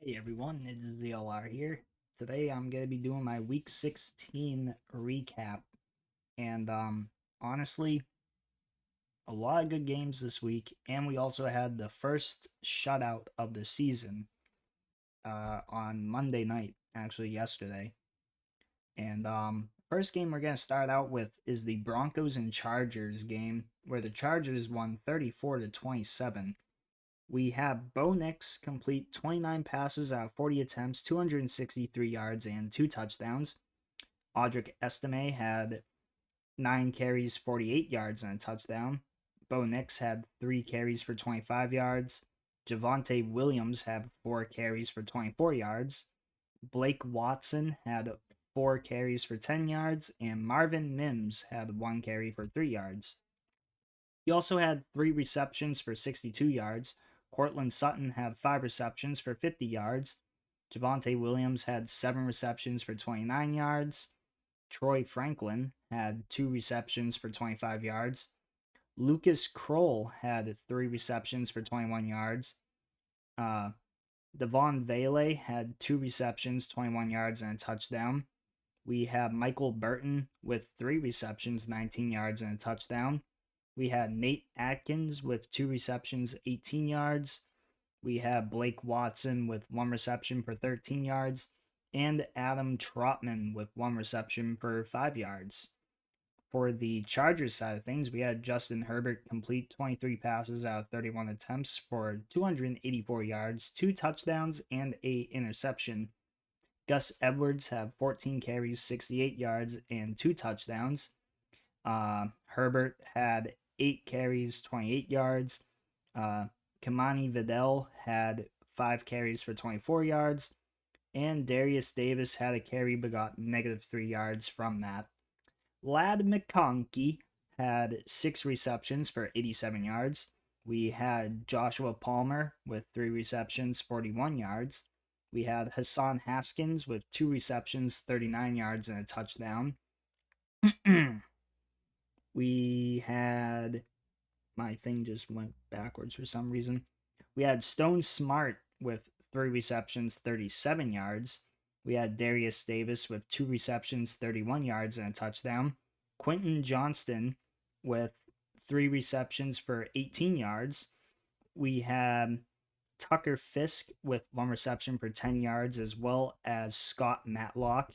Hey everyone, it's ZLR here. Today I'm going to be doing my week 16 recap. And honestly, a lot of good games this week, and we also had the first shutout of the season on Monday night, actually yesterday. And first game we're going to start out with is the Broncos and Chargers game, where the Chargers won 34-27. We have Bo Nix complete 29 passes out of 40 attempts, 263 yards, and 2 touchdowns. Audric Estime had 9 carries, 48 yards, and a touchdown. Bo Nix had 3 carries for 25 yards. Javonte Williams had 4 carries for 24 yards. Blake Watson had 4 carries for 10 yards, and Marvin Mims had 1 carry for 3 yards. He also had 3 receptions for 62 yards. Cortland Sutton had 5 receptions for 50 yards. Javonte Williams had 7 receptions for 29 yards. Troy Franklin had 2 receptions for 25 yards. Lucas Kroll had 3 receptions for 21 yards. Devon Vele had 2 receptions, 21 yards, and a touchdown. We have Michael Burton with 3 receptions, 19 yards, and a touchdown. We had Nate Atkins with 2 receptions, 18 yards. We have Blake Watson with 1 reception for 13 yards. And Adam Trotman with 1 reception for 5 yards. For the Chargers side of things, we had Justin Herbert complete 23 passes out of 31 attempts for 284 yards, 2 touchdowns, and a interception. Gus Edwards had 14 carries, 68 yards, and 2 touchdowns. Herbert had 8 carries, 28 yards. Kamani Vidal had 5 carries for 24 yards. And Darius Davis had a carry but got -3 yards from that. Lad McConkey had 6 receptions for 87 yards. We had Joshua Palmer with 3 receptions, 41 yards. We had Hassan Haskins with 2 receptions, 39 yards, and a touchdown. We had. My thing just went backwards for some reason. We had Stone Smart with 3 receptions, 37 yards. We had Darius Davis with 2 receptions, 31 yards, and a touchdown. Quentin Johnston with 3 receptions for 18 yards. We had Tucker Fisk with 1 reception for 10 yards, as well as Scott Matlock.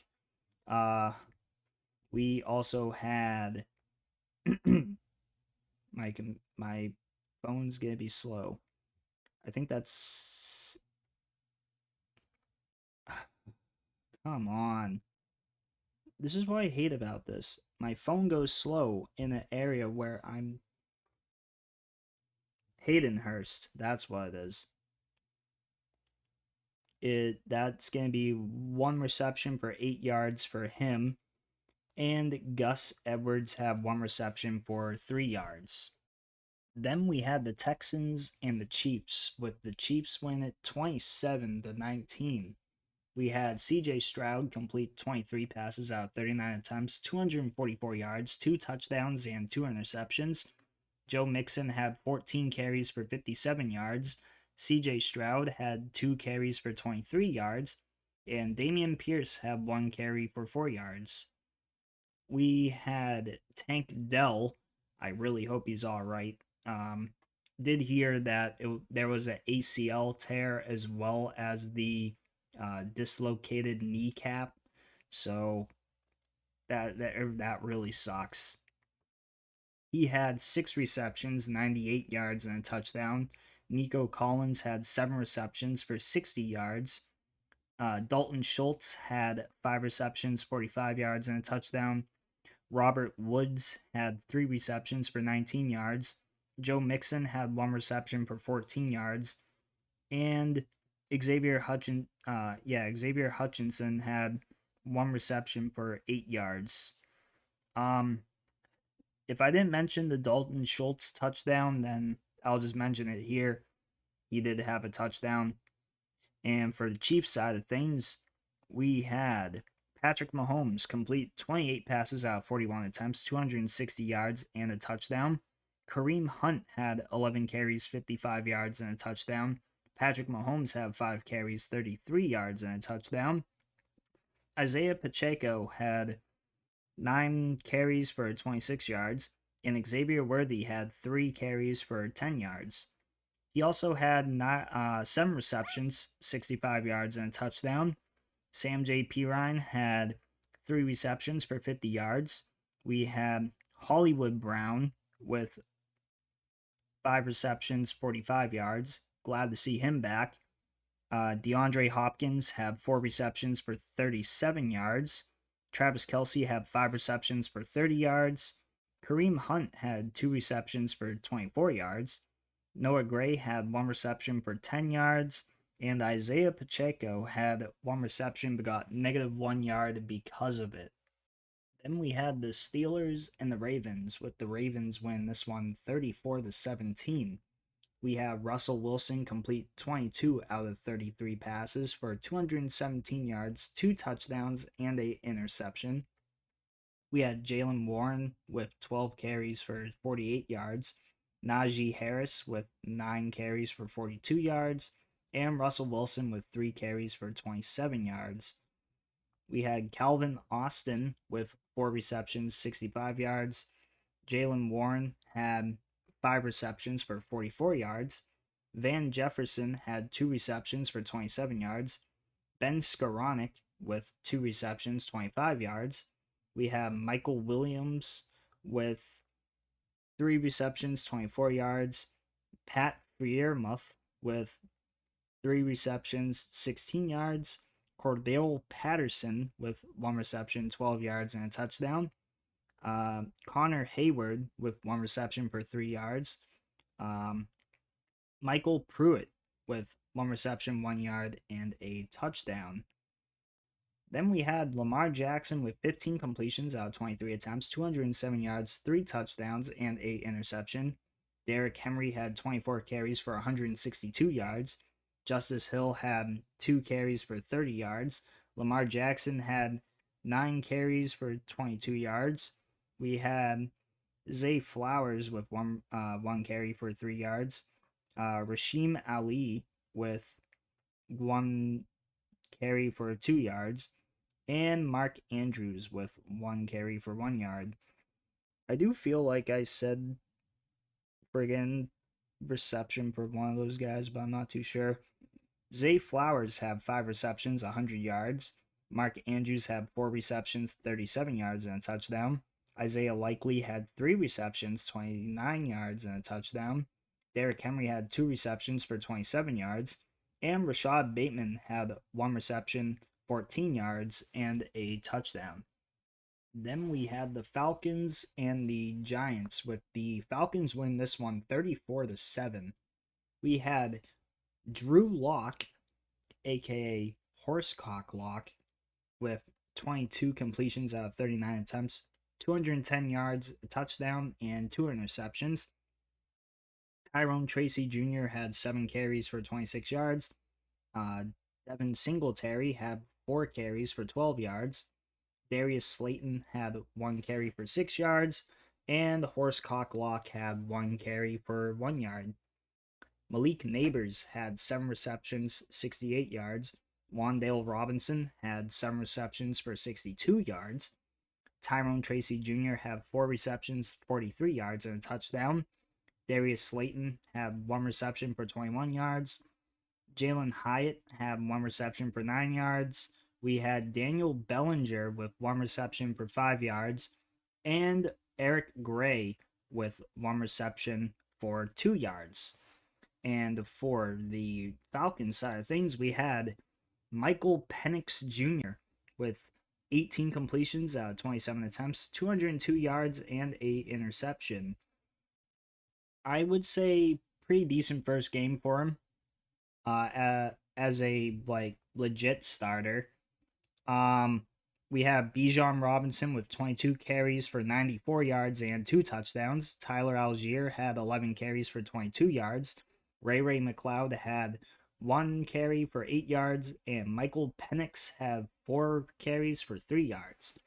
We also had my phone's gonna be slow. I think that's. Come on. This is what I hate about this. My phone goes slow in an area where I'm. Haydenhurst. That's what it is. That's gonna be 1 reception for 8 yards for him, and Gus Edwards have 1 reception for 3 yards. Then we had the Texans and the Chiefs, with the Chiefs win at 27-19. We had CJ Stroud complete 23 passes out of 39 attempts, 244 yards, 2 touchdowns, and 2 interceptions. Joe Mixon had 14 carries for 57 yards. CJ Stroud had 2 carries for 23 yards. And Damian Pierce had 1 carry for 4 yards. We had Tank Dell. I really hope he's all right. Did hear that there was an ACL tear as well as the dislocated kneecap, so that really sucks. He had 6 receptions, 98 yards, and a touchdown. Nico Collins had 7 receptions for 60 yards. Dalton Schultz had 5 receptions, 45 yards, and a touchdown. Robert Woods had 3 receptions for 19 yards. Joe Mixon had 1 reception for 14 yards. And Xavier Hutchinson had 1 reception for 8 yards. If I didn't mention the Dalton Schultz touchdown, then I'll just mention it here. He did have a touchdown. And for the Chiefs side of things, we had Patrick Mahomes complete 28 passes out of 41 attempts, 260 yards, and a touchdown. Kareem Hunt had 11 carries, 55 yards, and a touchdown. Patrick Mahomes had 5 carries, 33 yards, and a touchdown. Isaiah Pacheco had 9 carries for 26 yards, and Xavier Worthy had 3 carries for 10 yards. He also had 7 receptions, 65 yards, and a touchdown. Sam J. Pirine had 3 receptions for 50 yards. We had Hollywood Brown with 5 receptions, 45 yards. Glad to see him back. DeAndre Hopkins had 4 receptions for 37 yards. Travis Kelce had 5 receptions for 30 yards. Kareem Hunt had 2 receptions for 24 yards. Noah Gray had 1 reception for 10 yards. And Isaiah Pacheco had 1 reception but got -1 yard because of it. Then we had the Steelers and the Ravens, with the Ravens win this one 34-17. We have Russell Wilson complete 22 out of 33 passes for 217 yards, 2 touchdowns, and an interception. We had Jaylen Warren with 12 carries for 48 yards, Najee Harris with 9 carries for 42 yards, and Russell Wilson with 3 carries for 27 yards. We had Calvin Austin with 4 receptions, 65 yards. Jaylen Warren had 5 receptions for 44 yards. Van Jefferson had 2 receptions for 27 yards. Ben Skowronek with 2 receptions, 25 yards. We have Michael Williams with 3 receptions, 24 yards. Pat Freiermuth with 3 receptions, 16 yards. Cordell Patterson with 1 reception, 12 yards, and a touchdown. Connor Hayward with 1 reception for 3 yards. Michael Pruitt with 1 reception, 1 yard, and a touchdown. Then we had Lamar Jackson with 15 completions out of 23 attempts, 207 yards, 3 touchdowns, and 8 interception. Derrick Henry had 24 carries for 162 yards. Justice Hill had 2 carries for 30 yards. Lamar Jackson had 9 carries for 22 yards. We had Zay Flowers with one carry for 3 yards. Rasheem Ali with 1 carry for 2 yards. And Mark Andrews with 1 carry for 1 yard. I do feel like I said friggin' reception for one of those guys, but I'm not too sure. Zay Flowers had 5 receptions, 100 yards. Mark Andrews had 4 receptions, 37 yards, and a touchdown. Isaiah Likely had 3 receptions, 29 yards, and a touchdown. Derrick Henry had 2 receptions for 27 yards. And Rashad Bateman had 1 reception, 14 yards, and a touchdown. Then we had the Falcons and the Giants, with the Falcons win this one 34-7. We had Drew Lock, aka Horsecock Lock, with 22 completions out of 39 attempts, 210 yards, a touchdown, and 2 interceptions. Tyrone Tracy Jr. had 7 carries for 26 yards. Devin Singletary had 4 carries for 12 yards. Darius Slayton had 1 carry for 6 yards. And Horsecock Lock had 1 carry for 1 yard. Malik Neighbors had 7 receptions, 68 yards. Wan'Dale Robinson had 7 receptions for 62 yards. Tyrone Tracy Jr. had 4 receptions, 43 yards, and a touchdown. Darius Slayton had 1 reception for 21 yards. Jalen Hyatt had 1 reception for 9 yards. We had Daniel Bellinger with 1 reception for 5 yards. And Eric Gray with 1 reception for 2 yards. And for the Falcons side of things, we had Michael Penix Jr. with 18 completions out of 27 attempts, 202 yards, and a interception. I would say pretty decent first game for him. As a legit starter. We have Bijan Robinson with 22 carries for 94 yards and 2 touchdowns. Tyler Algier had 11 carries for 22 yards. Ray McLeod had 1 carry for 8 yards, and Michael Penix had 4 carries for 3 yards.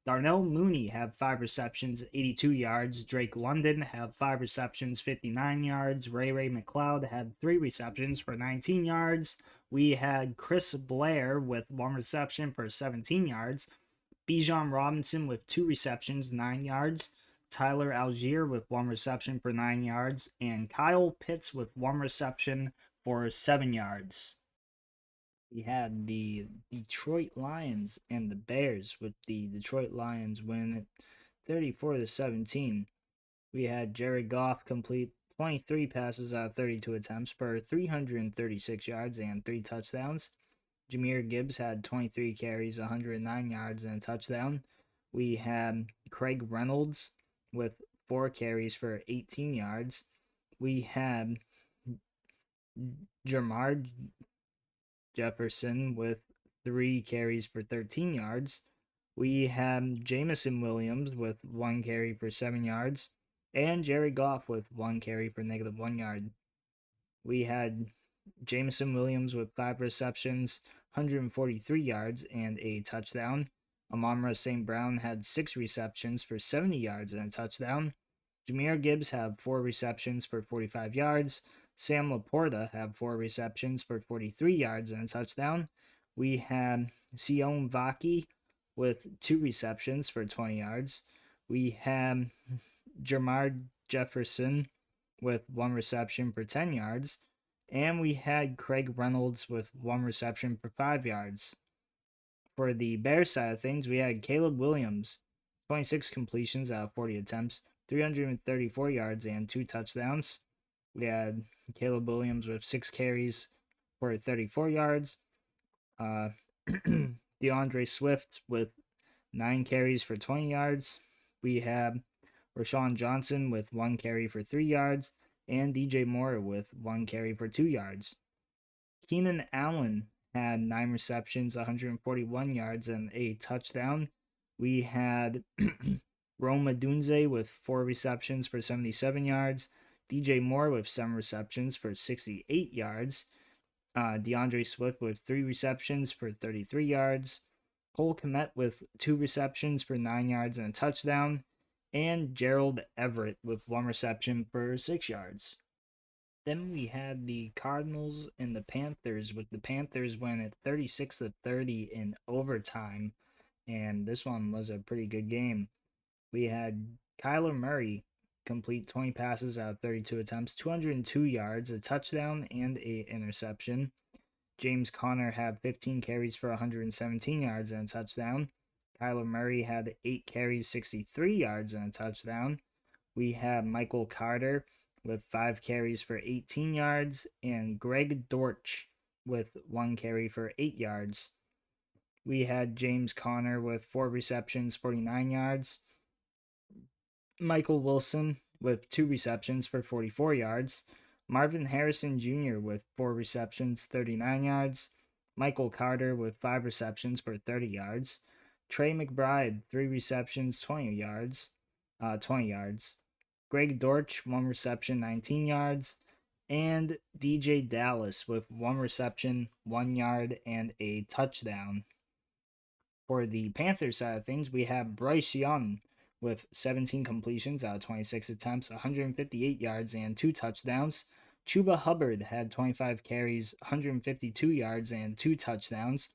Darnell Mooney had 5 receptions, 82 yards. Drake London had 5 receptions, 59 yards. Ray McLeod had 3 receptions for 19 yards. We had Chris Blair with 1 reception for 17 yards. Bijan Robinson with 2 receptions, 9 yards. Tyler Algier with 1 reception for 9 yards. And Kyle Pitts with 1 reception for 7 yards. We had the Detroit Lions and the Bears, with the Detroit Lions winning 34-17. We had Jared Goff complete 23 passes out of 32 attempts for 336 yards and 3 touchdowns. Jahmyr Gibbs had 23 carries, 109 yards, and a touchdown. We had Craig Reynolds with 4 carries for 18 yards. We had Jermar Jefferson with 3 carries for 13 yards. We had Jameson Williams with 1 carry for 7 yards. And Jared Goff with 1 carry for -1 yard. We had Jameson Williams with 5 receptions, 143 yards, and a touchdown. Amon-Ra St. Brown had 6 receptions for 70 yards and a touchdown. Jahmyr Gibbs had 4 receptions for 45 yards. Sam Laporta had 4 receptions for 43 yards and a touchdown. We had Sion Vaki with 2 receptions for 20 yards. We had Jermar Jefferson with 1 reception for 10 yards. And we had Craig Reynolds with 1 reception for 5 yards. For the Bears side of things, we had Caleb Williams, 26 completions out of 40 attempts, 334 yards, and 2 touchdowns. We had Caleb Williams with 6 carries for 34 yards. DeAndre Swift with 9 carries for 20 yards. We have Rashawn Johnson with 1 carry for 3 yards. And DJ Moore with 1 carry for 2 yards. Keenan Allen had 9 receptions, 141 yards, and a touchdown. We had Rome Odunze with 4 receptions for 77 yards. DJ Moore with 7 receptions for 68 yards. DeAndre Swift with 3 receptions for 33 yards. Cole Kmet with 2 receptions for 9 yards and a touchdown. And Gerald Everett with 1 reception for 6 yards. Then we had the Cardinals and the Panthers, with the Panthers winning at 36-30 in overtime, and this one was a pretty good game. We had Kyler Murray complete 20 passes out of 32 attempts, 202 yards, a touchdown, and an interception. James Conner had 15 carries for 117 yards and a touchdown. Kyler Murray had 8 carries, 63 yards, and a touchdown. We had Michael Carter with 5 carries for 18 yards, and Greg Dortch with 1 carry for 8 yards. We had James Conner with 4 receptions, 49 yards. Michael Wilson with 2 receptions for 44 yards. Marvin Harrison Jr. with 4 receptions, 39 yards. Michael Carter with 5 receptions for 30 yards. Trey McBride, 3 receptions, 20 yards. Greg Dortch, 1 reception, 19 yards. And DJ Dallas with 1 reception, 1 yard, and a touchdown. For the Panthers side of things, we have Bryce Young with 17 completions out of 26 attempts, 158 yards, and 2 touchdowns. Chuba Hubbard had 25 carries, 152 yards, and 2 touchdowns.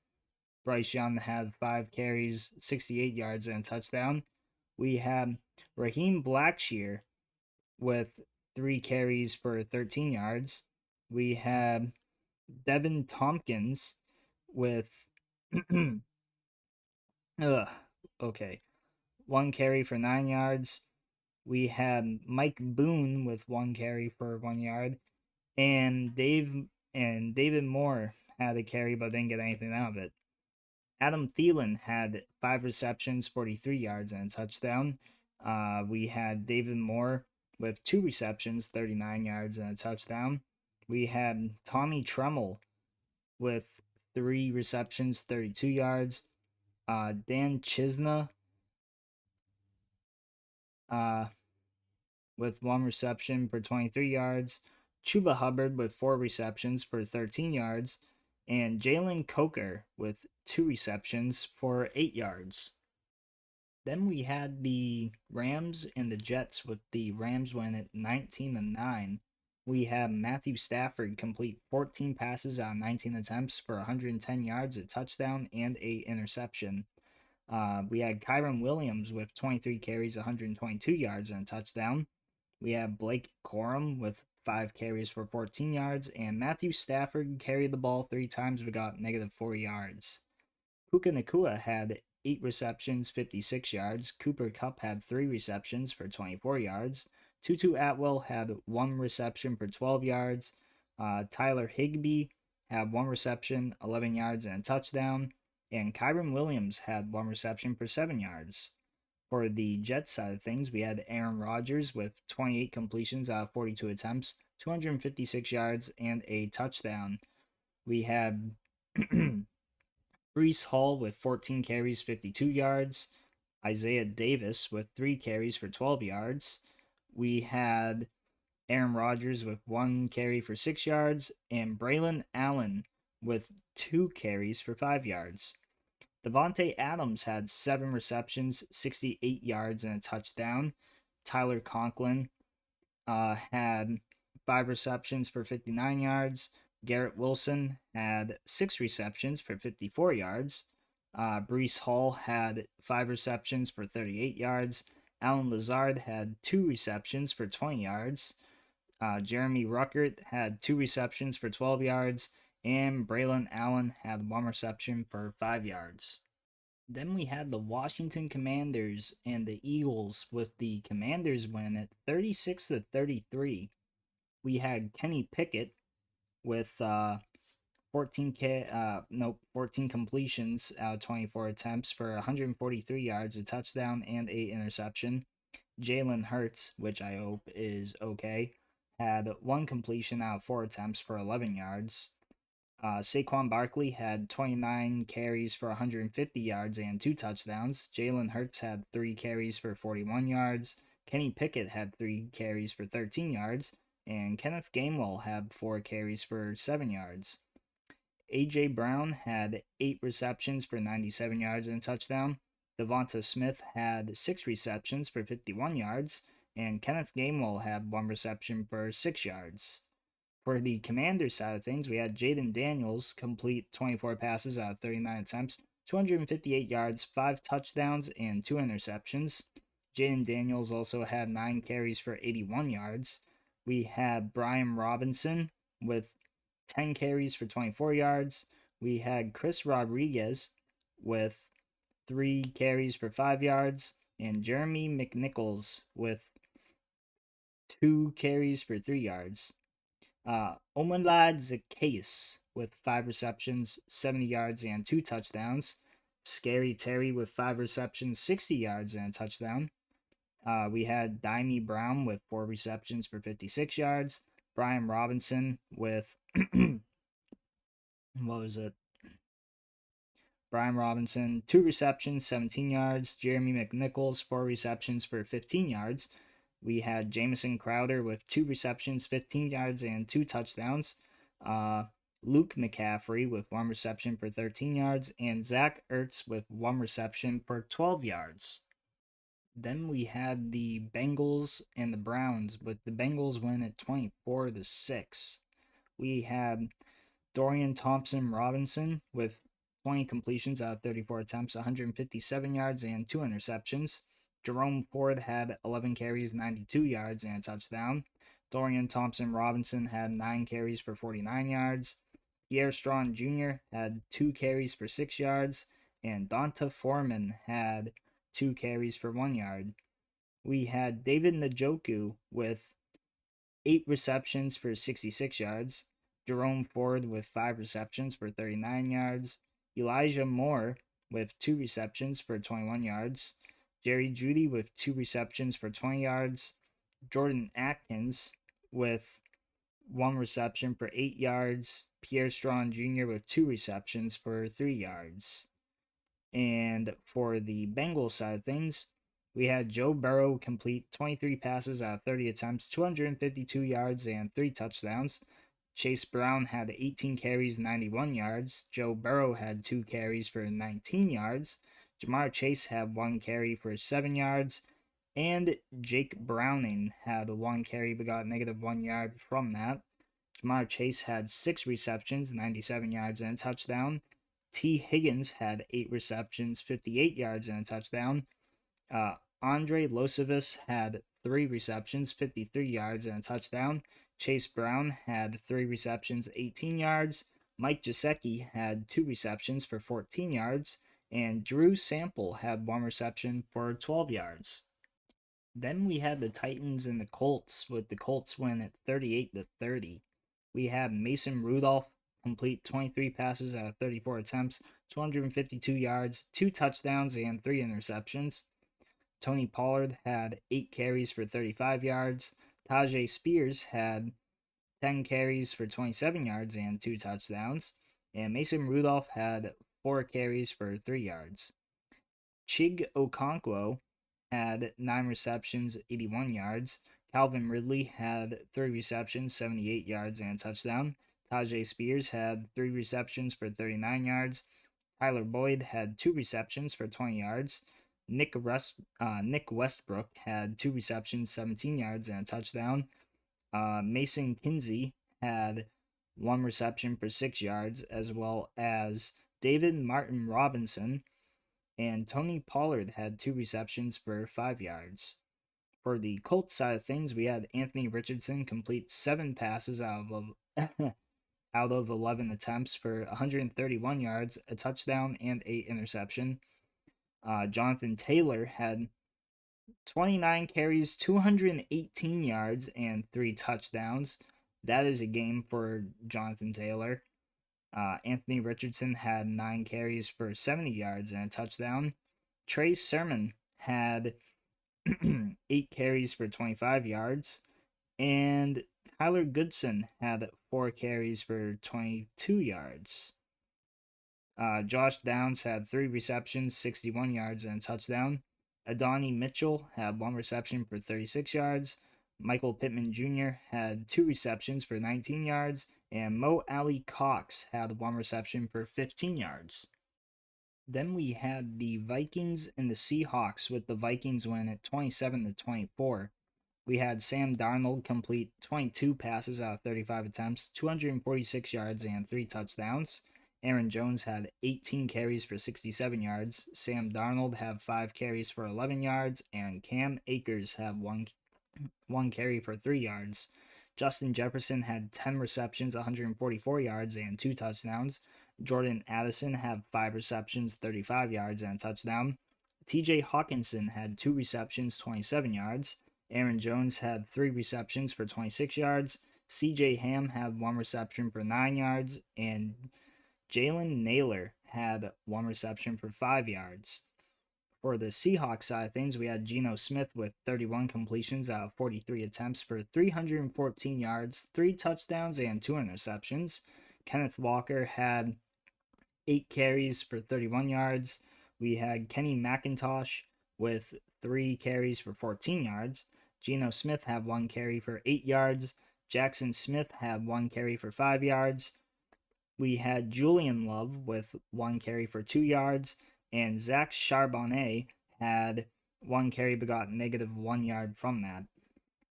Bryce Young had 5 carries, 68 yards, and a touchdown. We have Raheem Blackshear with 3 carries for 13 yards. We have Devin Tompkins with 1 carry for 9 yards. We had Mike Boone with 1 carry for 1 yard. And David Moore had a carry but didn't get anything out of it. Adam Thielen had 5 receptions, 43 yards, and a touchdown. We had David Moore with 2 receptions, 39 yards, and a touchdown. We had Tommy Tremmel with 3 receptions, 32 yards. Dan Chisna with 1 reception for 23 yards. Chuba Hubbard with 4 receptions for 13 yards. And Jalen Coker with 2 receptions for 8 yards. Then we had the Rams and the Jets, with the Rams winning at 19-9. We have Matthew Stafford complete 14 passes on 19 attempts for 110 yards, a touchdown, and a interception. We had Kyron Williams with 23 carries, 122 yards, and a touchdown. We have Blake Corum with 5 carries for 14 yards, and Matthew Stafford carried the ball 3 times but got -4 yards. Puka Nacua had 8 receptions, 56 yards. Cooper Kupp had 3 receptions for 24 yards. Tutu Atwell had 1 reception for 12 yards. Tyler Higbee had 1 reception, 11 yards, and a touchdown. And Kyron Williams had 1 reception for 7 yards. For the Jets side of things, we had Aaron Rodgers with 28 completions out of 42 attempts, 256 yards, and a touchdown. We had Breece Hall with 14 carries, 52 yards. Isaiah Davis with 3 carries for 12 yards. We had Aaron Rodgers with 1 carry for 6 yards, and Braylon Allen with 2 carries for 5 yards. Davante Adams had 7 receptions, 68 yards, and a touchdown. Tyler Conklin had 5 receptions for 59 yards. Garrett Wilson had 6 receptions for 54 yards. Breece Hall had 5 receptions for 38 yards. Allen Lazard had 2 receptions for 20 yards. Jeremy Ruckert had 2 receptions for 12 yards. And Braylon Allen had 1 reception for 5 yards. Then we had the Washington Commanders and the Eagles, with the Commanders win at 36-33. We had Kenny Pickett with 14 completions out of 24 attempts for 143 yards, a touchdown, and 8 interception. Jalen Hurts, which I hope is okay, had 1 completion out of 4 attempts for 11 yards. Saquon Barkley had 29 carries for 150 yards and 2 touchdowns. Jalen Hurts had 3 carries for 41 yards. Kenny Pickett had 3 carries for 13 yards. And Kenneth Gainwell had 4 carries for 7 yards. A.J. Brown had 8 receptions for 97 yards and a touchdown. Devonta Smith had 6 receptions for 51 yards. And Kenneth Gainwell had 1 reception for 6 yards. For the Commanders side of things, we had Jaden Daniels complete 24 passes out of 39 attempts, 258 yards, 5 touchdowns, and 2 interceptions. Jaden Daniels also had 9 carries for 81 yards. We had Brian Robinson with 10 carries for 24 yards. We had Chris Rodriguez with 3 carries for 5 yards. And Jeremy McNichols with 2 carries for 3 yards. Omonlade Zacchaeus with 5 receptions, 70 yards, and 2 touchdowns. Scary Terry with 5 receptions, 60 yards, and a touchdown. We had Dimey Brown with 4 receptions for 56 yards. Brian Robinson with Brian Robinson, 2 receptions, 17 yards. Jeremy McNichols, 4 receptions for 15 yards. We had Jamison Crowder with 2 receptions, 15 yards, and 2 touchdowns. Luke McCaffrey with 1 reception for 13 yards. And Zach Ertz with 1 reception for 12 yards. Then we had the Bengals and the Browns, with the Bengals win at 24-6. We had Dorian Thompson-Robinson with 20 completions out of 34 attempts, 157 yards, and 2 interceptions. Jerome Ford had 11 carries, 92 yards, and a touchdown. Dorian Thompson-Robinson had 9 carries for 49 yards. Pierre Strong Jr. had 2 carries for 6 yards. And Donta Foreman had 2 carries for 1 yard. We had David Njoku with 8 receptions for 66 yards. Jerome Ford with 5 receptions for 39 yards. Elijah Moore with 2 receptions for 21 yards. Jerry Jeudy with 2 receptions for 20 yards. Jordan Atkins with 1 reception for 8 yards. Pierre Strong Jr. with 2 receptions for 3 yards. And for the Bengals side of things, we had Joe Burrow complete 23 passes out of 30 attempts, 252 yards, and 3 touchdowns. Chase Brown had 18 carries, 91 yards. Joe Burrow had 2 carries for 19 yards. Jamar Chase had 1 carry for 7 yards, and Jake Browning had 1 carry but got -1 yard from that. Jamar Chase had 6 receptions, 97 yards, and a touchdown. T. Higgins had 8 receptions, 58 yards, and a touchdown. Andre Losavis had 3 receptions, 53 yards, and a touchdown. Chase Brown had 3 receptions, 18 yards. Mike Gesicki had 2 receptions for 14 yards. And Drew Sample had 1 reception for 12 yards. Then we had the Titans and the Colts, with the Colts win at 38-30. We had Mason Rudolph complete 23 passes out of 34 attempts, 252 yards, 2 touchdowns, and 3 interceptions. Tony Pollard had 8 carries for 35 yards. Tyjae Spears had 10 carries for 27 yards and 2 touchdowns. And Mason Rudolph had 4 carries for 3 yards. Chig Okonkwo had 9 receptions, 81 yards. Calvin Ridley had 3 receptions, 78 yards, and a touchdown. Tyjae Spears had 3 receptions for 39 yards. Tyler Boyd had 2 receptions for 20 yards. Nick Westbrook had 2 receptions, 17 yards, and a touchdown. Mason Kinsey had 1 reception for 6 yards, as well as David Martin Robinson. And Tony Pollard had 2 receptions for 5 yards. For the Colts side of things, we had Anthony Richardson complete 7 passes out of 11 attempts for 131 yards, a touchdown, and 8 interception. Jonathan Taylor had 29 carries, 218 yards, and 3 touchdowns. That is a game for Jonathan Taylor. Anthony Richardson had 9 carries for 70 yards and a touchdown. Trey Sermon had 8 carries for 25 yards. And Tyler Goodson had 4 carries for 22 yards. Josh Downs had 3 receptions, 61 yards, and a touchdown. Adonai Mitchell had 1 reception for 36 yards. Michael Pittman Jr. had 2 receptions for 19 yards. And Mo Alley Cox had 1 reception for 15 yards. Then we had the Vikings and the Seahawks, with the Vikings win at 27-24. We had Sam Darnold complete 22 passes out of 35 attempts, 246 yards, and 3 touchdowns. Aaron Jones had 18 carries for 67 yards. Sam Darnold had 5 carries for 11 yards, and Cam Akers had one carry for 3 yards. Justin Jefferson had 10 receptions, 144 yards, and 2 touchdowns. Jordan Addison had 5 receptions, 35 yards, and a touchdown. TJ Hawkinson had 2 receptions, 27 yards. Aaron Jones had 3 receptions for 26 yards. CJ Ham had 1 reception for 9 yards. And Jalen Naylor had 1 reception for 5 yards. For the Seahawks side of things, we had Geno Smith with 31 completions out of 43 attempts for 314 yards, 3 touchdowns, and 2 interceptions. Kenneth Walker had 8 carries for 31 yards. We had Kenny McIntosh with 3 carries for 14 yards. Geno Smith had 1 carry for 8 yards. Jackson Smith had 1 carry for 5 yards. We had Julian Love with 1 carry for 2 yards. And Zach Charbonnet had 1 carry but got -1 yard from that.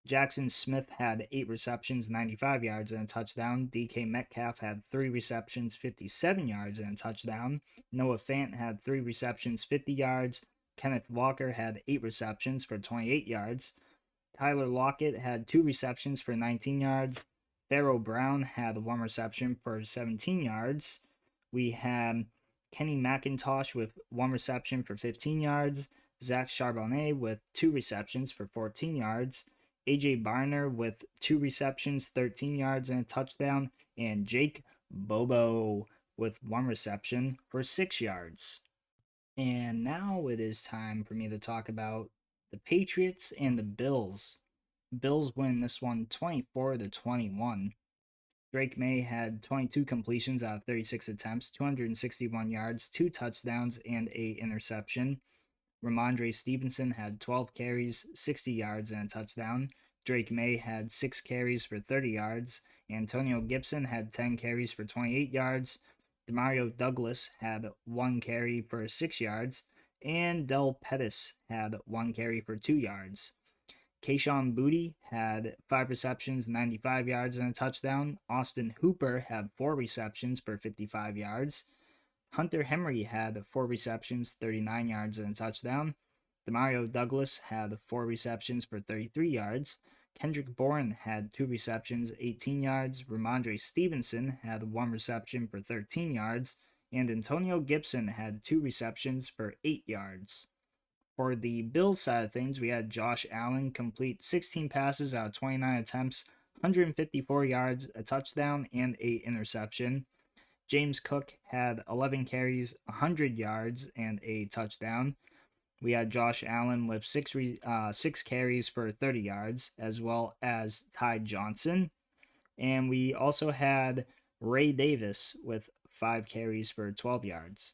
Jackson Smith had 8 receptions, 95 yards, and a touchdown. DK Metcalf had 3 receptions, 57 yards, and a touchdown. Noah Fant had 3 receptions, 50 yards. Kenneth Walker had 8 receptions for 28 yards. Tyler Lockett had 2 receptions for 19 yards. Pharaoh Brown had 1 reception for 17 yards. We had Kenny McIntosh with 1 reception for 15 yards. Zach Charbonnet with 2 receptions for 14 yards. AJ Barner with 2 receptions, 13 yards, and a touchdown. And Jake Bobo with 1 reception for 6 yards. And now it is time for me to talk about the Patriots and the Bills. Bills win this one 24-21. Drake May had 22 completions out of 36 attempts, 261 yards, 2 touchdowns, and 8 interception. Ramondre Stevenson had 12 carries, 60 yards, and a touchdown. Drake May had 6 carries for 30 yards. Antonio Gibson had 10 carries for 28 yards. Demario Douglas had 1 carry for 6 yards. and Del Pettis had 1 carry for 2 yards. Kayshon Boutte had 5 receptions, 95 yards, and a touchdown. Austin Hooper had 4 receptions for 55 yards. Hunter Henry had 4 receptions, 39 yards, and a touchdown. Demario Douglas had 4 receptions for 33 yards. Kendrick Bourne had 2 receptions, 18 yards. Ramondre Stevenson had 1 reception for 13 yards. And Antonio Gibson had 2 receptions for 8 yards. For the Bills side of things, we had Josh Allen complete 16 passes out of 29 attempts, 154 yards, a touchdown, and 8 interception. James Cook had 11 carries, 100 yards, and a touchdown. We had Josh Allen with 6 carries for 30 yards, as well as Ty Johnson. And we also had Ray Davis with 5 carries for 12 yards.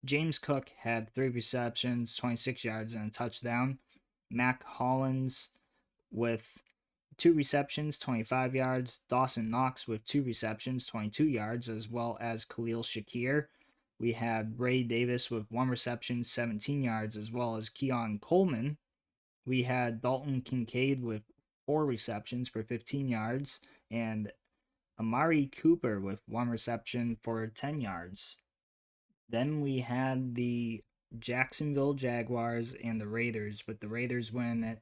James Cook had 3 receptions, 26 yards, and a touchdown. Mac Hollins with 2 receptions, 25 yards. Dawson Knox with 2 receptions, 22 yards, as well as Khalil Shakir. We had Ray Davis with 1 reception, 17 yards, as well as Keon Coleman. We had Dalton Kincaid with 4 receptions for 15 yards, and Amari Cooper with 1 reception for 10 yards. Then we had the Jacksonville Jaguars and the Raiders, with the Raiders winning at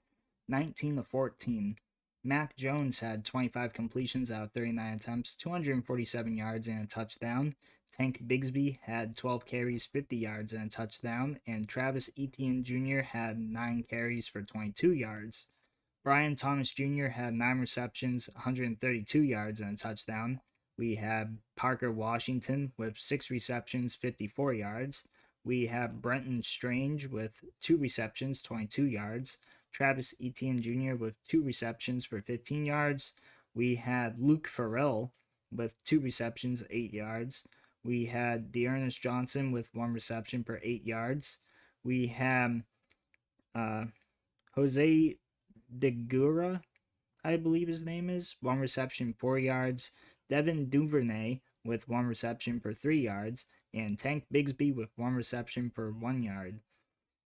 19-14. Mac Jones had 25 completions out of 39 attempts, 247 yards, and a touchdown. Tank Bigsby had 12 carries, 50 yards, and a touchdown. And Travis Etienne Jr. had 9 carries for 22 yards. Brian Thomas Jr. had 9 receptions, 132 yards, and a touchdown. We have Parker Washington with 6 receptions, 54 yards. We have Brenton Strange with 2 receptions, 22 yards. Travis Etienne Jr. with 2 receptions for 15 yards. We had Luke Farrell with 2 receptions, 8 yards. We had Dearness Johnson with 1 reception for 8 yards. We have Jose Degura, I believe his name is, 1 reception, 4 yards. Devin Duvernay with 1 reception for 3 yards, and Tank Bigsby with 1 reception for 1 yard.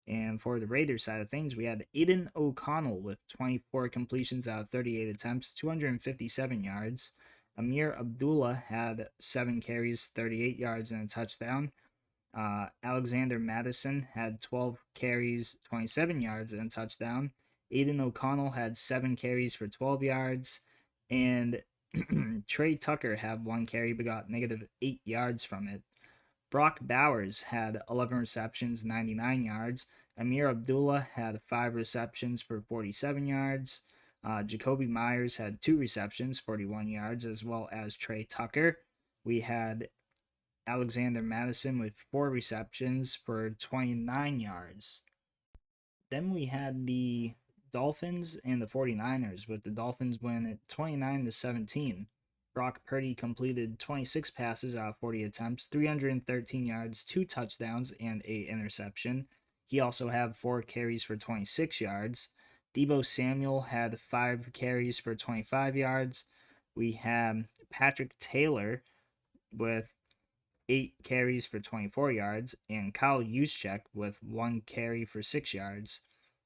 And for the Raiders side of things, we had Aiden O'Connell with 24 completions out of 38 attempts, 257 yards. Amir Abdullah had 7 carries, 38 yards, and a touchdown. Alexander Madison had 12 carries, 27 yards, and a touchdown. Aiden O'Connell had 7 carries for 12 yards. And Trey Tucker had 1 carry but got -8 yards from it. Brock Bowers had 11 receptions, 99 yards. Amir Abdullah had 5 receptions for 47 yards. Jacoby Myers had 2 receptions, 41 yards, as well as Trey Tucker. We had Alexander Madison with 4 receptions for 29 yards. Then we had the Dolphins and the 49ers, with the Dolphins winning at 29-17. Brock Purdy completed 26 passes out of 40 attempts, 313 yards, 2 touchdowns, and 8 interception. He also had 4 carries for 26 yards. Deebo Samuel had 5 carries for 25 yards. We have Patrick Taylor with 8 carries for 24 yards, and Kyle Juszczyk with 1 carry for 6 yards.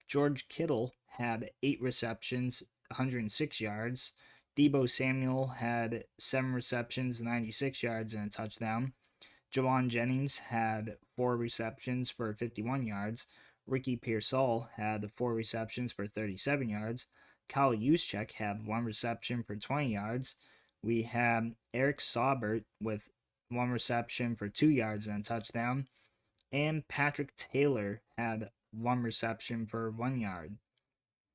George Kittle had 8 receptions, 106 yards. Deebo Samuel had 7 receptions, 96 yards, and a touchdown. Jawan Jennings had 4 receptions for 51 yards. Ricky Pearsall had 4 receptions for 37 yards. Kyle Juszczyk had 1 reception for 20 yards. We have Eric Saubert with 1 reception for 2 yards and a touchdown. And Patrick Taylor had 1 reception for 1 yard.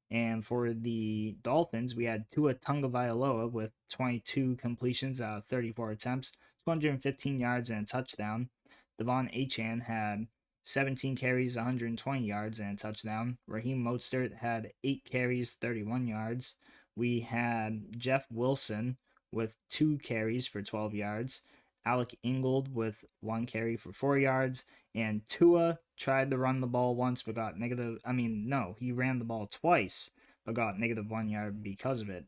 And for the Dolphins, we had Tua Tagovailoa with 22 completions out of 34 attempts, 215 yards, and a touchdown. Devon Achane had 17 carries, 120 yards, and a touchdown. Raheem Mostert had 8 carries, 31 yards. We had Jeff Wilson with 2 carries for 12 yards. Alec Ingold with 1 carry for 4 yards. And Tua tried to run the ball once but got he ran the ball twice but got -1 yard because of it.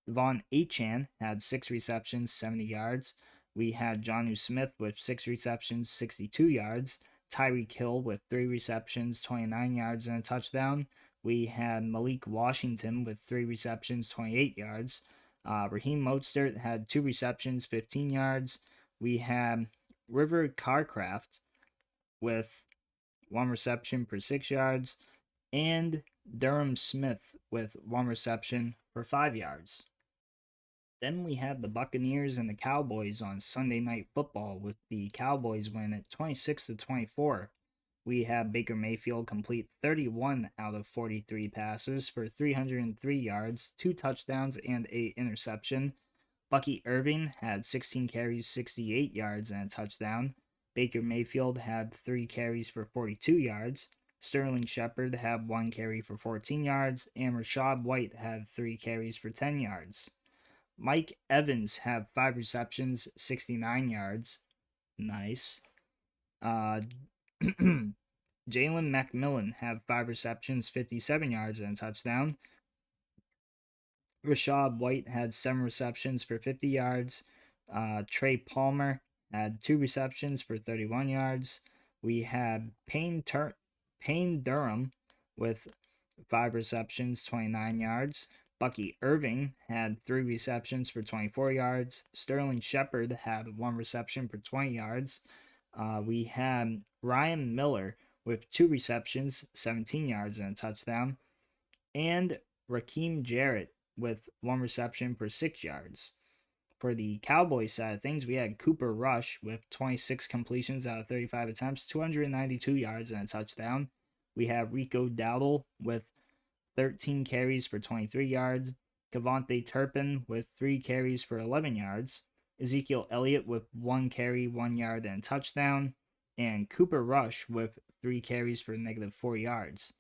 Devon Achane had 6 receptions, 70 yards. We had Jonnu Smith with 6 receptions, 62 yards. Tyreek Hill with 3 receptions, 29 yards, and a touchdown. We had Malik Washington with 3 receptions, 28 yards. Raheem Mostert had 2 receptions, 15 yards. We had River Carcraft with 1 reception for 6 yards. And Durham Smith with 1 reception for 5 yards. Then we had the Buccaneers and the Cowboys on Sunday Night Football, with the Cowboys win at 26-24. We have Baker Mayfield complete 31 out of 43 passes for 303 yards, 2 touchdowns, and 8 interception. Bucky Irving had 16 carries, 68 yards, and a touchdown. Baker Mayfield had 3 carries for 42 yards. Sterling Shepard had 1 carry for 14 yards, and Rachaad White had 3 carries for 10 yards. Mike Evans had 5 receptions, 69 yards. Nice. Jalen McMillan had 5 receptions, 57 yards, and a touchdown. Rachaad White had 7 receptions for 50 yards. Trey Palmer had 2 receptions for 31 yards. We had Payne Durham with 5 receptions, 29 yards. Bucky Irving had 3 receptions for 24 yards. Sterling Shepard had 1 reception for 20 yards. We had Ryan Miller with 2 receptions, 17 yards, and a touchdown. And Raheem Jarrett with 1 reception for 6 yards. For the Cowboys side of things, we had Cooper Rush with 26 completions out of 35 attempts, 292 yards, and a touchdown. We have Rico Dowdle with 13 carries for 23 yards. Kevontae Turpin with 3 carries for 11 yards. Ezekiel Elliott with 1 carry, 1 yard, and a touchdown. And Cooper Rush with 3 carries for -4 yards.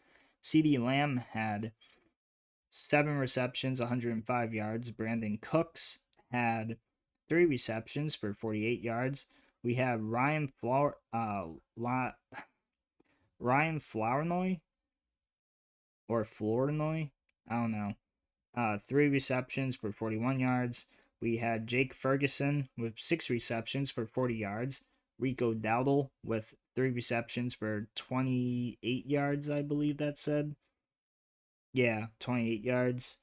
CeeDee Lamb had 7 receptions, 105 yards. Brandon Cooks had 3 receptions for 48 yards. We have Ryan Flournoy or Flournoy, I don't know. 3 receptions for 41 yards. We had Jake Ferguson with 6 receptions for 40 yards. Rico Dowdle with 3 receptions for 28 yards, I believe that said. Yeah, 28 yards.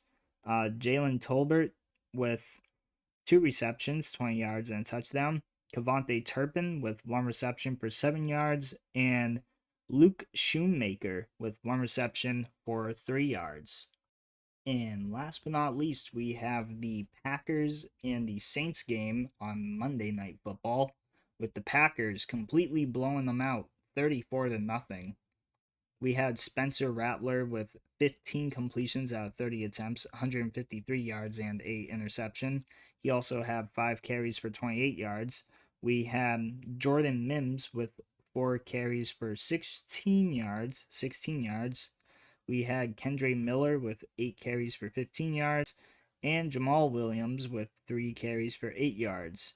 Jalen Tolbert with 2 receptions, 20 yards, and a touchdown. Kevontae Turpin with 1 reception for 7 yards. And Luke Shoemaker with 1 reception for 3 yards. And last but not least, we have the Packers and the Saints game on Monday Night Football, with the Packers completely blowing them out 34-0. We had Spencer Rattler with 15 completions out of 30 attempts, 153 yards, and 8 interception. He also had 5 carries for 28 yards. We had Jordan Mims with 4 carries for 16 yards. We had Kendre Miller with 8 carries for 15 yards, and Jamal Williams with 3 carries for 8 yards.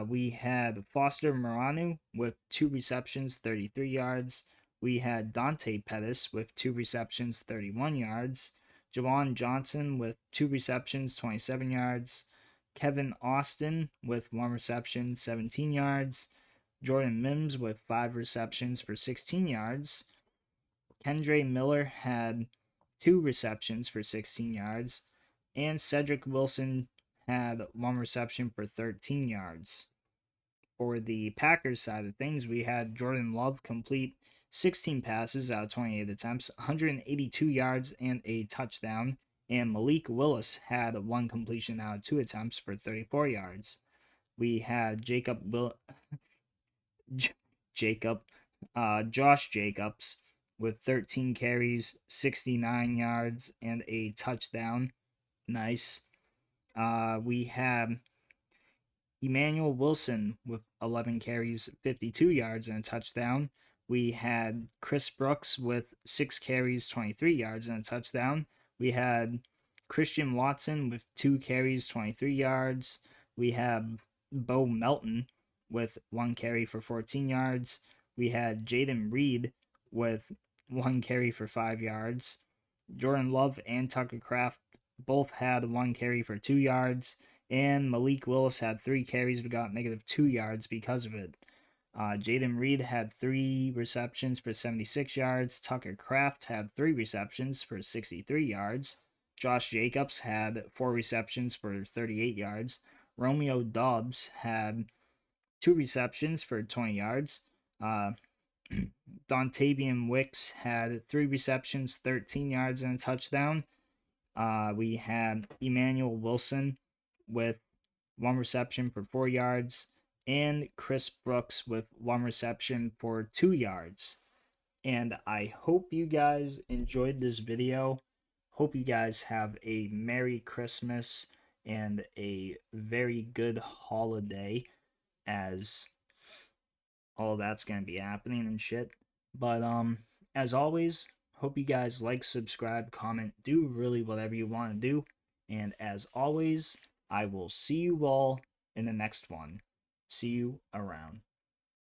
We had Foster Moranu with 2 receptions, 33 yards. We had Dante Pettis with 2 receptions, 31 yards. Jawan Johnson with 2 receptions, 27 yards. Kevin Austin with 1 reception, 17 yards. Jordan Mims with 5 receptions for 16 yards. Kendre Miller had 2 receptions for 16 yards. And Cedric Wilson had 1 reception for 13 yards. For the Packers side of things, we had Jordan Love complete 16 passes out of 28 attempts, 182 yards, and a touchdown. And Malik Willis had 1 completion out of 2 attempts for 34 yards. We had Josh Jacobs with 13 carries, 69 yards, and a touchdown. Nice. We had Emmanuel Wilson with 11 carries, 52 yards, and a touchdown. We had Chris Brooks with 6 carries, 23 yards, and a touchdown. We had Christian Watson with 2 carries, 23 yards. We had Bo Melton with 1 carry for 14 yards. We had Jaden Reed with 1 carry for 5 yards. Jordan Love and Tucker Kraft both had 1 carry for 2 yards. And Malik Willis had 3 carries but got -2 yards because of it. Jaden Reed had 3 receptions for 76 yards. Tucker Kraft had 3 receptions for 63 yards. Josh Jacobs had 4 receptions for 38 yards. Romeo Doubs had 2 receptions for 20 yards. Dontavian Wicks had 3 receptions, 13 yards, and a touchdown. We had Emmanuel Wilson with 1 reception for 4 yards, and Chris Brooks with 1 reception for 2 yards. And I hope you guys enjoyed this video. Hope you guys have a Merry Christmas and a very good holiday, as all that's going to be happening and shit. But as always, hope you guys like, subscribe, comment, do really whatever you want to do. And as always, I will see you all in the next one. See you around.